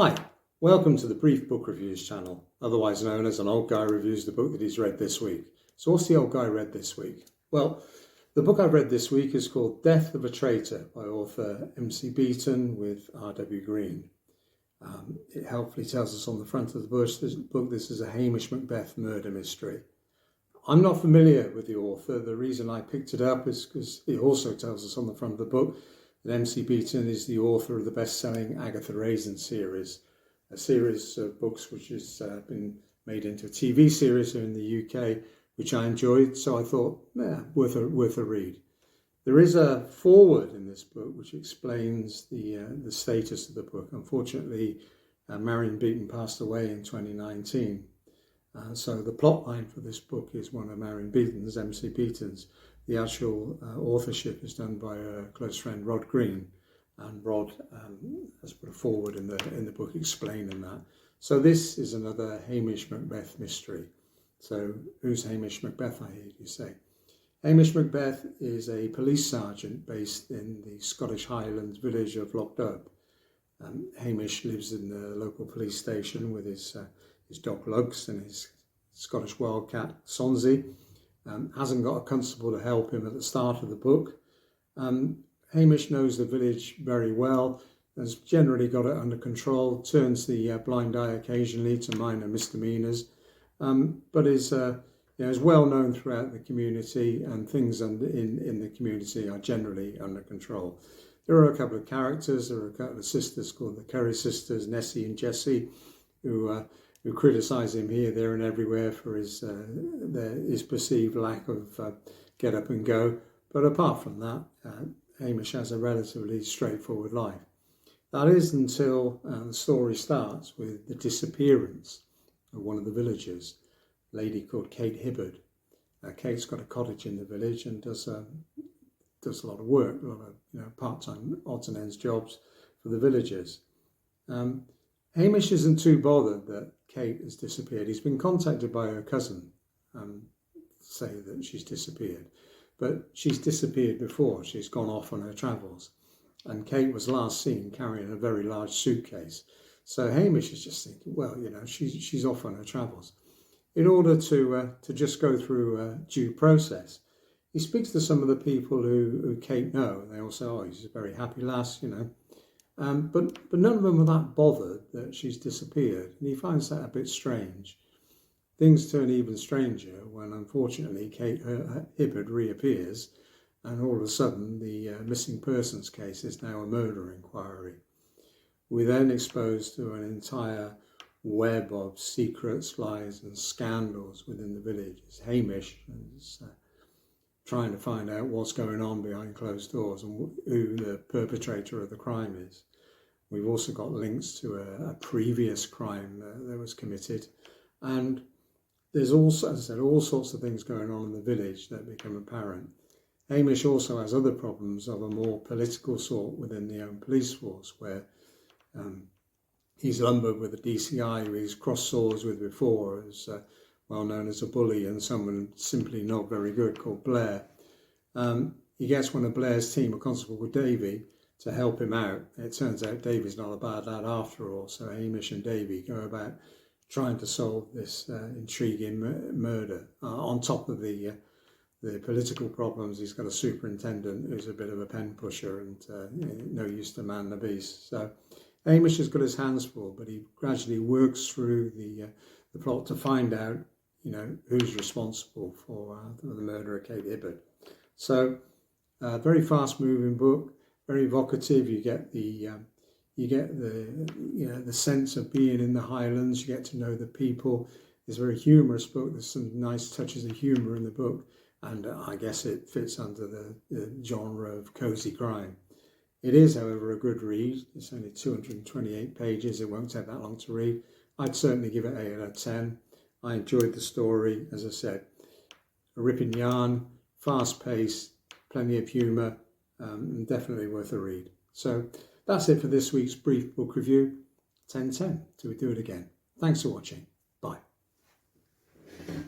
Hi, welcome to the Brief Book Reviews channel, otherwise known as An Old Guy Reviews the Book that he's read this week. So what's the old guy read this week? Well, the book I've read this week is called Death of a Traitor by author M.C.Beaton with R.W.Green. It helpfully tells us on the front of the book this is a Hamish Macbeth murder mystery. I'm not familiar with the author. The reason I picked it up is because it also tells us on the front of the book that M.C.Beaton is the author of the best-selling Agatha Raisin series, a series of books which has been made into a TV series here in the UK, which I enjoyed, so I thought, worth a read. There is a foreword in this book which explains the status of the book. Unfortunately, M.C.Beaton passed away in 2019. So the plot line for this book is one of M.C.Beaton's, M.C.Beaton's. The actual authorship is done by a close friend, R.W.Green, and Rod has put a forward in the book explaining that. So this is another Hamish Macbeth mystery. So who's Hamish Macbeth, I hear you say? Hamish Macbeth is a police sergeant based in the Scottish Highlands village of Locked. Hamish lives in the local police station with his dog Lugs and his Scottish wildcat Sonsie. Hasn't got a constable to help him at the start of the book. Hamish knows the village very well, has generally got it under control, turns the blind eye occasionally to minor misdemeanours, but is well known throughout the community, and things in the community are generally under control. There are a couple of characters. There are a couple of sisters called the Curry sisters, Nessie and Jessie, who criticise him here, there and everywhere for his perceived lack of get up and go. But apart from that, Hamish has a relatively straightforward life. That is until the story starts with the disappearance of one of the villagers, a lady called Kate Hibbard. Kate's got a cottage in the village and does a lot of work, a lot of part-time odds and ends jobs for the villagers. Hamish isn't too bothered that Kate has disappeared. He's been contacted by her cousin to say that she's disappeared. But she's disappeared before. She's gone off on her travels. And Kate was last seen carrying a very large suitcase. So Hamish is just thinking, well, she's off on her travels. In order to just go through due process, he speaks to some of the people who Kate know. And they all say, oh, he's a very happy lass, But none of them are that bothered that she's disappeared, and he finds that a bit strange. Things turn even stranger when, unfortunately, Kate Hibbard reappears, and all of a sudden the missing persons case is now a murder inquiry. We're then exposed to an entire web of secrets, lies and scandals within the village as Hamish is trying to find out what's going on behind closed doors and who the perpetrator of the crime is. We've also got links to a previous crime that was committed, and there's also, as I said, all sorts of things going on in the village that become apparent. Hamish also has other problems of a more political sort within the own police force, where he's lumbered with a DCI who he's crossed swords with before, as well known as a bully and someone simply not very good called Blair. He gets one of Blair's team, a constable called Davy, to help him out. It turns out Davy's not a bad lad after all, so Hamish and Davy go about trying to solve this intriguing murder. On top of the political problems, he's got a superintendent who's a bit of a pen pusher and no use to man the beast. So Hamish has got his hands full, but he gradually works through the plot to find out, who's responsible for the murder of Kate Hibbard. So, very fast-moving book, very evocative. You get the sense of being in the Highlands. You get to know the people. It's a very humorous book. There's some nice touches of humour in the book, and I guess it fits under the genre of cosy crime. It is, however, a good read. It's only 228 pages. It won't take that long to read. I'd certainly give it 8 out of 10. I enjoyed the story, as I said. A ripping yarn, fast-paced, plenty of humour, and definitely worth a read. So that's it for this week's brief book review. 10/10 till we do it again. Thanks for watching.